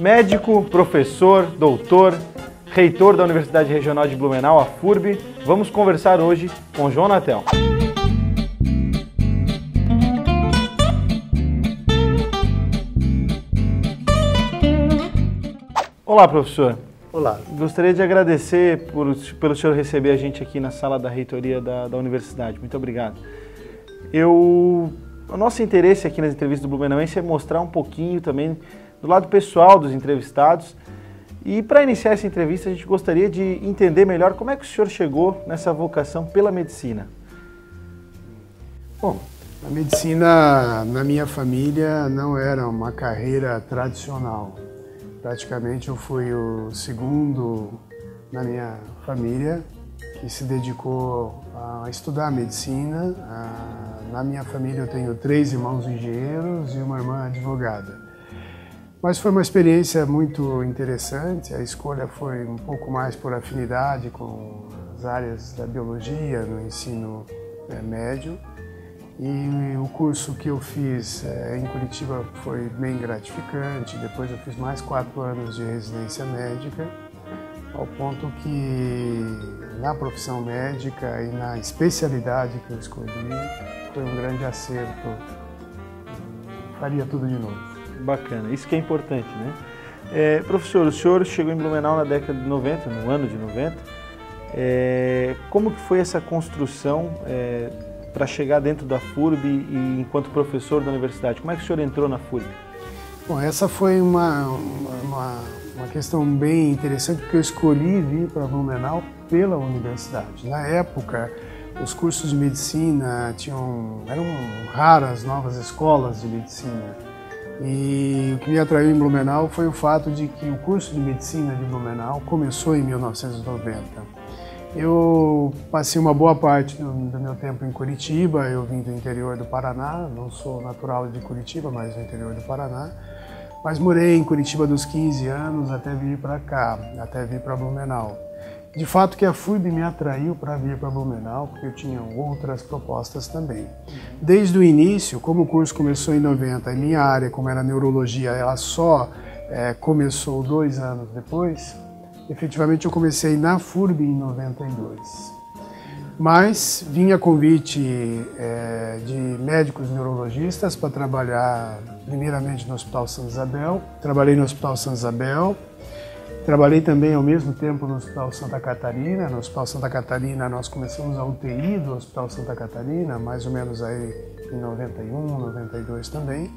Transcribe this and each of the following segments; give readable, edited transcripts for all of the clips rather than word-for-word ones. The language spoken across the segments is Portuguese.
Médico, professor, doutor, reitor da Universidade Regional de Blumenau, a FURB. Vamos conversar hoje com João Natel. Olá, professor. Olá. Gostaria de agradecer pelo senhor receber a gente aqui na sala da reitoria da universidade. Muito obrigado. O nosso interesse aqui nas entrevistas do Blumenauense é mostrar um pouquinho também do lado pessoal dos entrevistados. E para iniciar essa entrevista, a gente gostaria de entender melhor como é que o senhor chegou nessa vocação pela medicina. Bom, a medicina na minha família não era uma carreira tradicional. Praticamente eu fui o segundo na minha família que se dedicou a estudar medicina. Na minha família eu tenho 3 irmãos engenheiros e uma irmã advogada. Mas foi uma experiência muito interessante. A escolha foi um pouco mais por afinidade com as áreas da biologia no ensino médio. E o curso que eu fiz em Curitiba foi bem gratificante. Depois eu fiz mais 4 anos de residência médica, ao ponto que na profissão médica e na especialidade que eu escolhi foi um grande acerto. Faria tudo de novo. Bacana, isso que é importante, né? Professor, o senhor chegou em Blumenau na década de 90, no ano de 90. Como que foi essa construção para chegar dentro da FURB e enquanto professor da universidade? Como é que o senhor entrou na FURB? Bom, essa foi uma questão bem interessante, porque eu escolhi vir para Blumenau pela universidade. Na época, os cursos de medicina eram raras novas escolas de medicina. E o que me atraiu em Blumenau foi o fato de que o curso de medicina de Blumenau começou em 1990. Eu passei uma boa parte do meu tempo em Curitiba. Eu vim do interior do Paraná, não sou natural de Curitiba, mas do interior do Paraná. Mas morei em Curitiba dos 15 anos até vir para cá, até vir para Blumenau. De fato que a FURB me atraiu para vir para Blumenau, porque eu tinha outras propostas também. Desde o início, como o curso começou em 90, e minha área, como era neurologia, ela só começou 2 anos depois, efetivamente eu comecei na FURB em 92. Mas vinha convite de médicos neurologistas para trabalhar primeiramente no Hospital Santa Isabel. Trabalhei no Hospital Santa Isabel. Trabalhei também ao mesmo tempo no Hospital Santa Catarina. No Hospital Santa Catarina nós começamos a UTI do Hospital Santa Catarina, mais ou menos aí em 91, 92 também.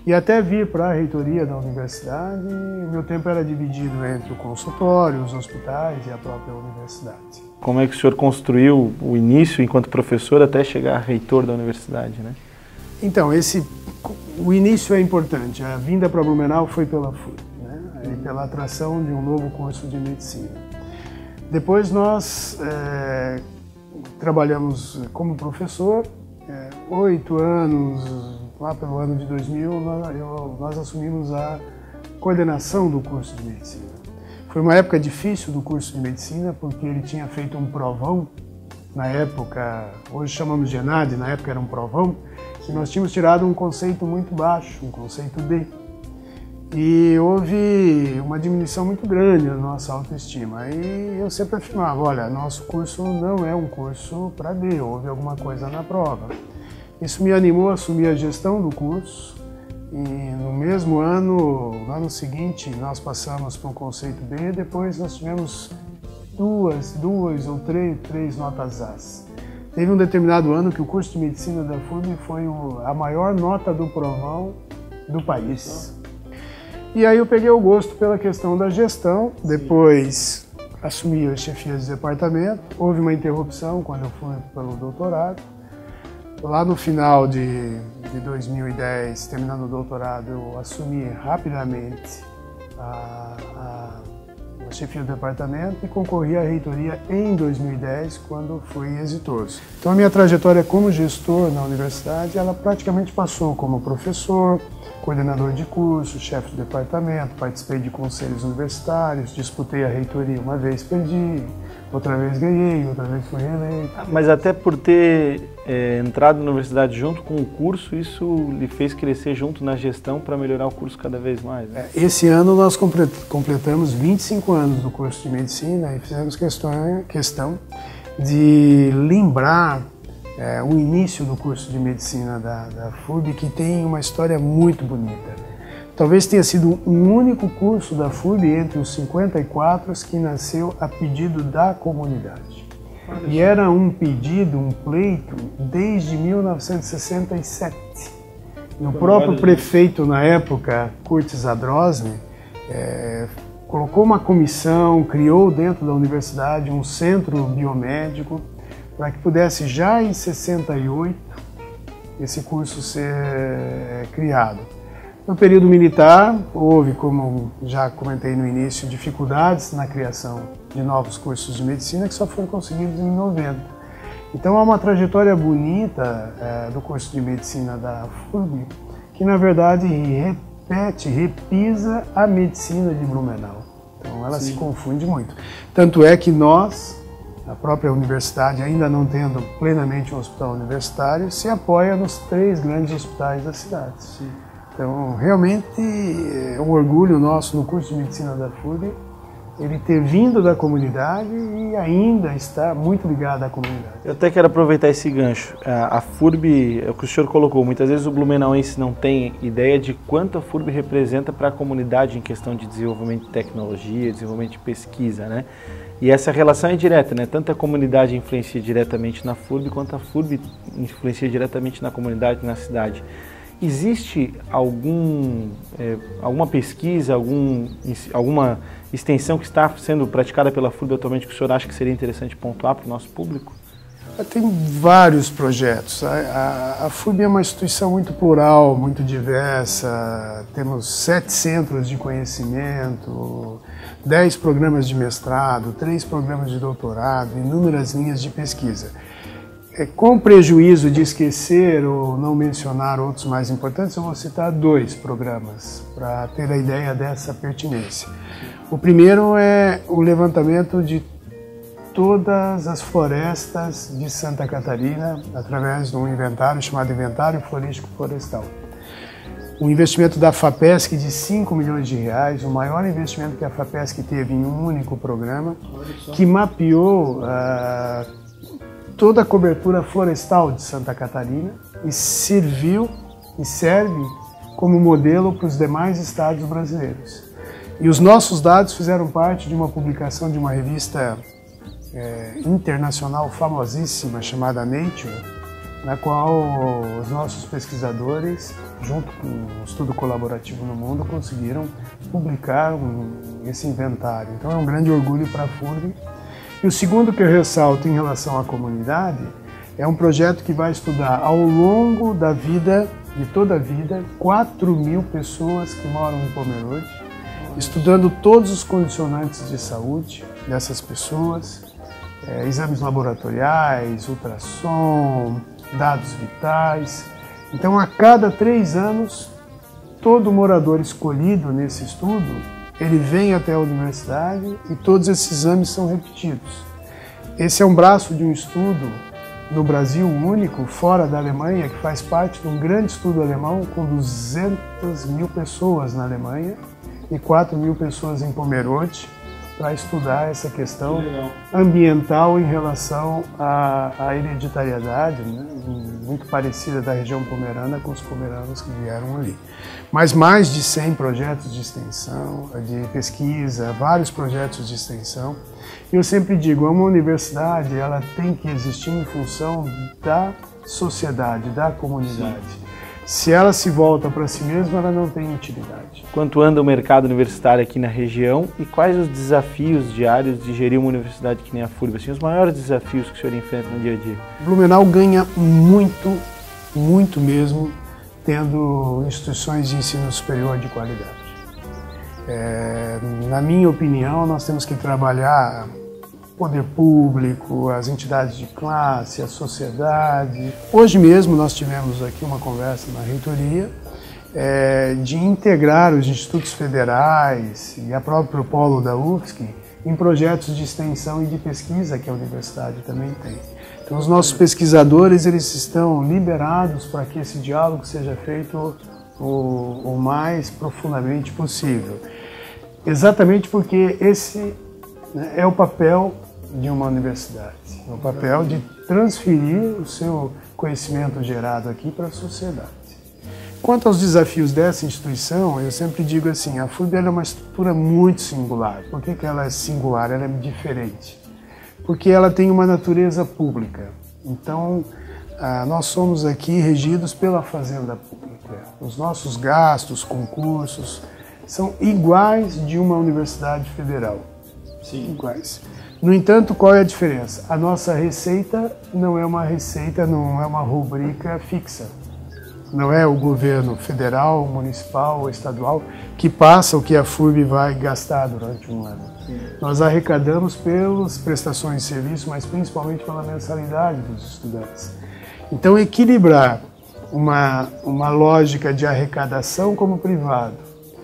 E até vir para a reitoria da universidade, o meu tempo era dividido entre o consultório, os hospitais e a própria universidade. Como é que o senhor construiu o início enquanto professor até chegar a reitor da universidade, né? Então, o início é importante. A vinda para Blumenau foi pela FURB. E pela atração de um novo curso de medicina. Depois nós trabalhamos como professor, 8 anos, lá pelo ano de 2000, nós assumimos a coordenação do curso de medicina. Foi uma época difícil do curso de medicina, porque ele tinha feito um provão, na época, hoje chamamos de ENAD, na época era um provão, e nós tínhamos tirado um conceito muito baixo, um conceito D. E houve uma diminuição muito grande na nossa autoestima. E eu sempre afirmava, olha, nosso curso não é um curso para D, houve alguma coisa na prova. Isso me animou a assumir a gestão do curso. E no mesmo ano, no ano seguinte, nós passamos para um conceito B, depois nós tivemos duas ou três notas As. Teve um determinado ano que o curso de medicina da FURB foi a maior nota do provão do país. E aí eu peguei o gosto pela questão da gestão, depois assumi a chefia de departamento, houve uma interrupção quando eu fui pelo doutorado. Lá no final de 2010, terminando o doutorado, eu assumi rapidamente a chefia do departamento e concorri à reitoria em 2010, quando fui exitoso. Então a minha trajetória como gestor na universidade, ela praticamente passou como professor, coordenador de curso, chefe de departamento, participei de conselhos universitários, disputei a reitoria uma vez, perdi, outra vez ganhei, outra vez fui reeleito. Mas até por ter entrado na universidade junto com o curso, isso lhe fez crescer junto na gestão para melhorar o curso cada vez mais, né? Esse ano nós completamos 25 anos do curso de medicina e fizemos questão de lembrar o início do curso de medicina da FURB, que tem uma história muito bonita. Talvez tenha sido um único curso da FURB entre os 54 que nasceu a pedido da comunidade. E era um pedido, um pleito, desde 1967. E o próprio prefeito, na época, Kurt Zadrozny, colocou uma comissão, criou dentro da universidade um centro biomédico para que pudesse, já em 68, esse curso ser criado. No período militar, houve, como já comentei no início, dificuldades na criação de novos cursos de medicina que só foram conseguidos em 90. Então, há uma trajetória bonita do curso de medicina da FURB, que na verdade repisa a medicina de Blumenau. Então, ela se confunde muito. Tanto é que nós, a própria universidade, ainda não tendo plenamente um hospital universitário, se apoia nos 3 grandes hospitais da cidade. Sim. Então, realmente, é um orgulho nosso no curso de medicina da FURB, ele ter vindo da comunidade e ainda está muito ligado à comunidade. Eu até quero aproveitar esse gancho. A FURB, é o que o senhor colocou, muitas vezes o blumenauense não tem ideia de quanto a FURB representa para a comunidade em questão de desenvolvimento de tecnologia, desenvolvimento de pesquisa, né? E essa relação é direta, né? Tanto a comunidade influencia diretamente na FURB, quanto a FURB influencia diretamente na comunidade, na cidade. Existe alguma pesquisa, alguma extensão que está sendo praticada pela FURB atualmente que o senhor acha que seria interessante pontuar para o nosso público? Tem vários projetos. A FURB é uma instituição muito plural, muito diversa. Temos 7 centros de conhecimento, 10 programas de mestrado, 3 programas de doutorado, inúmeras linhas de pesquisa. Com prejuízo de esquecer ou não mencionar outros mais importantes, eu vou citar 2 programas para ter a ideia dessa pertinência. O primeiro é o levantamento de todas as florestas de Santa Catarina através de um inventário chamado Inventário Florístico Florestal. Um investimento da FAPESC de 5 milhões de reais, o maior investimento que a FAPESC teve em um único programa, que mapeou toda a cobertura florestal de Santa Catarina e serviu e serve como modelo para os demais estados brasileiros. E os nossos dados fizeram parte de uma publicação de uma revista internacional famosíssima chamada Nature, na qual os nossos pesquisadores, junto com um estudo colaborativo no mundo, conseguiram publicar esse inventário. Então é um grande orgulho para a FURB. E o segundo que eu ressalto em relação à comunidade é um projeto que vai estudar ao longo da vida, de toda a vida, 4.000 pessoas que moram em Pomerode, estudando todos os condicionantes de saúde dessas pessoas, exames laboratoriais, ultrassom, dados vitais. Então, a cada 3 anos, todo morador escolhido nesse estudo, ele vem até a universidade e todos esses exames são repetidos. Esse é um braço de um estudo no Brasil único, fora da Alemanha, que faz parte de um grande estudo alemão com 200.000 pessoas na Alemanha e 4.000 pessoas em Pomerode, para estudar essa questão ambiental em relação à hereditariedade, né, muito parecida da região pomerana com os pomeranos que vieram ali. Mas mais de 100 projetos de extensão, de pesquisa, vários projetos de extensão. E eu sempre digo, uma universidade ela tem que existir em função da sociedade, da comunidade. Sim. Se ela se volta para si mesma, ela não tem utilidade. Quanto anda o mercado universitário aqui na região e quais os desafios diários de gerir uma universidade que nem a FURB? Assim, os maiores desafios que o senhor enfrenta no dia a dia? Blumenau ganha muito, muito mesmo, tendo instituições de ensino superior de qualidade. Na minha opinião, nós temos que trabalhar o poder público, as entidades de classe, a sociedade. Hoje mesmo nós tivemos aqui uma conversa na reitoria de integrar os institutos federais e a próprio polo da UFSC em projetos de extensão e de pesquisa que a universidade também tem. Então, os nossos pesquisadores, eles estão liberados para que esse diálogo seja feito o mais profundamente possível. Exatamente porque esse, né, é o papel de uma universidade, é o papel de transferir o seu conhecimento gerado aqui para a sociedade. Quanto aos desafios dessa instituição, eu sempre digo assim, a FURB é uma estrutura muito singular. Por que ela é singular? Ela é diferente. Porque ela tem uma natureza pública. Então, nós somos aqui regidos pela Fazenda Pública. Os nossos gastos, concursos, são iguais de uma universidade federal. Sim. Iguais. No entanto, qual é a diferença? A nossa receita não é uma receita, não é uma rubrica fixa. Não é o governo federal, municipal ou estadual que passa o que a FURB vai gastar durante um ano. Sim. Nós arrecadamos pelas prestações de serviço, mas principalmente pela mensalidade dos estudantes. Então, equilibrar uma lógica de arrecadação como privado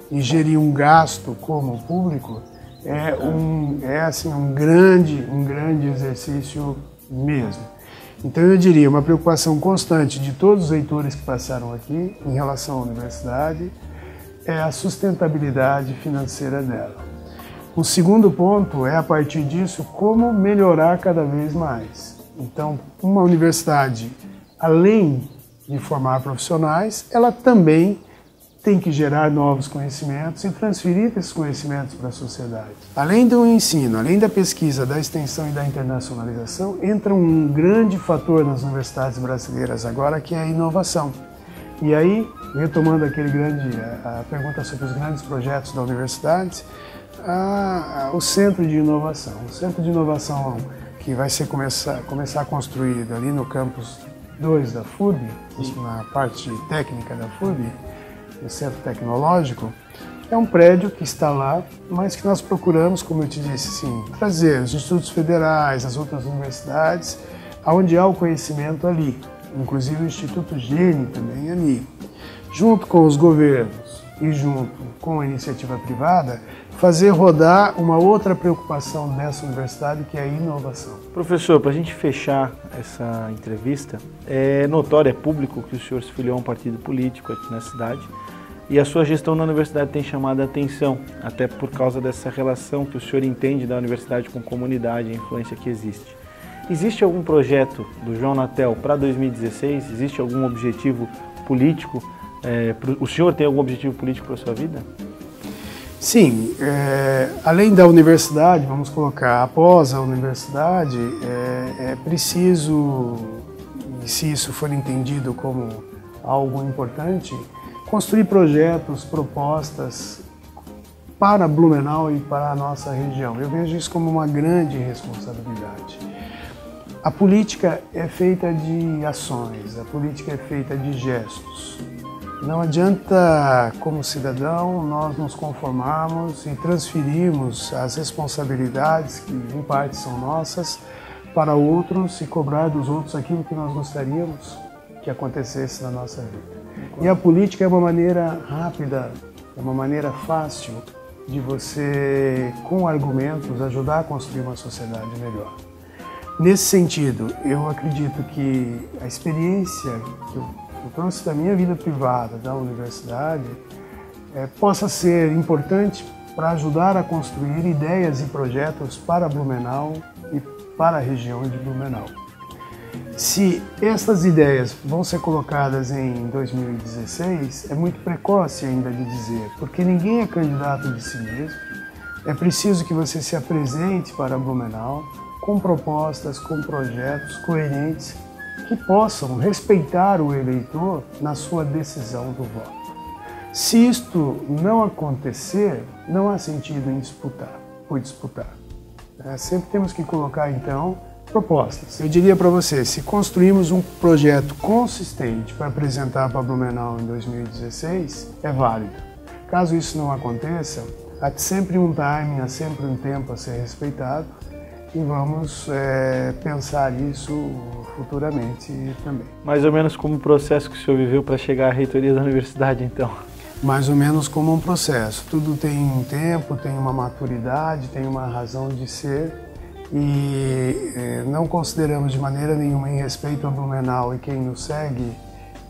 e gerir um gasto como público é um grande exercício mesmo. Então eu diria, uma preocupação constante de todos os reitores que passaram aqui em relação à universidade é a sustentabilidade financeira dela. O segundo ponto é, a partir disso, como melhorar cada vez mais. Então, uma universidade, além de formar profissionais, ela também tem que gerar novos conhecimentos e transferir esses conhecimentos para a sociedade. Além do ensino, além da pesquisa, da extensão e da internacionalização, entra um grande fator nas universidades brasileiras agora, que é a inovação. E aí, retomando a pergunta sobre os grandes projetos da universidade, o Centro de Inovação. O Centro de Inovação que vai começar a construir ali no campus 2 da FURB, na parte técnica da FURB, o Centro Tecnológico, é um prédio que está lá, mas que nós procuramos, como eu te disse, sim, trazer os institutos federais, as outras universidades, onde há o conhecimento ali, inclusive o Instituto Gene também ali, junto com os governos e junto com a iniciativa privada, fazer rodar uma outra preocupação dessa universidade, que é a inovação. Professor, para a gente fechar essa entrevista, é notório, é público que o senhor se filiou a um partido político aqui na cidade e a sua gestão na universidade tem chamado a atenção, até por causa dessa relação que o senhor entende da universidade com a comunidade, a influência que existe. Existe algum projeto do João Natel para 2016? Existe algum objetivo político? O senhor tem algum objetivo político para a sua vida? Sim, além da universidade, vamos colocar, após a universidade, é preciso, se isso for entendido como algo importante, construir projetos, propostas para Blumenau e para a nossa região. Eu vejo isso como uma grande responsabilidade. A política é feita de ações, a política é feita de gestos. Não adianta, como cidadão, nós nos conformarmos e transferirmos as responsabilidades, que em parte são nossas, para outros e cobrar dos outros aquilo que nós gostaríamos que acontecesse na nossa vida. E a política é uma maneira rápida, é uma maneira fácil de você, com argumentos, ajudar a construir uma sociedade melhor. Nesse sentido, eu acredito que a experiência que eu trouxe da minha vida privada, da universidade, possa ser importante para ajudar a construir ideias e projetos para Blumenau e para a região de Blumenau. Se essas ideias vão ser colocadas em 2016, é muito precoce ainda de dizer, porque ninguém é candidato de si mesmo. É preciso que você se apresente para Blumenau com propostas, com projetos coerentes que possam respeitar o eleitor na sua decisão do voto. Se isto não acontecer, não há sentido em disputar. Sempre temos que colocar, então, propostas. Eu diria para você, se construirmos um projeto consistente para apresentar para Blumenau em 2016, é válido. Caso isso não aconteça, há sempre um timing, há sempre um tempo a ser respeitado e vamos pensar isso futuramente também. Mais ou menos como o processo que o senhor viveu para chegar à reitoria da universidade, então? Mais ou menos como um processo. Tudo tem um tempo, tem uma maturidade, tem uma razão de ser e não consideramos de maneira nenhuma, em respeito a Blumenau e quem nos segue,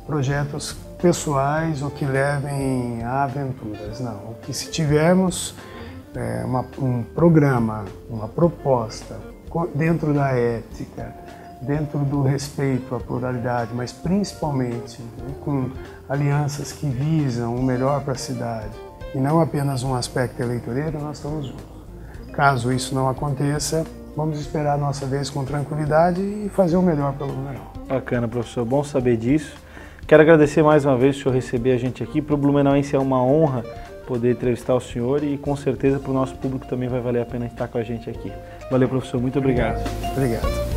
projetos pessoais ou que levem a aventuras. Não, o que se tivermos um programa, uma proposta dentro da ética, dentro do respeito à pluralidade, mas principalmente, né, com alianças que visam o melhor para a cidade e não apenas um aspecto eleitoreiro, nós estamos juntos. Caso isso não aconteça, vamos esperar a nossa vez com tranquilidade e fazer o melhor pelo Blumenau. Bacana, professor. Bom saber disso. Quero agradecer mais uma vez o senhor receber a gente aqui. Para o Blumenauense é uma honra poder entrevistar o senhor e com certeza para o nosso público também vai valer a pena estar com a gente aqui. Valeu, professor. Muito obrigado. Obrigado.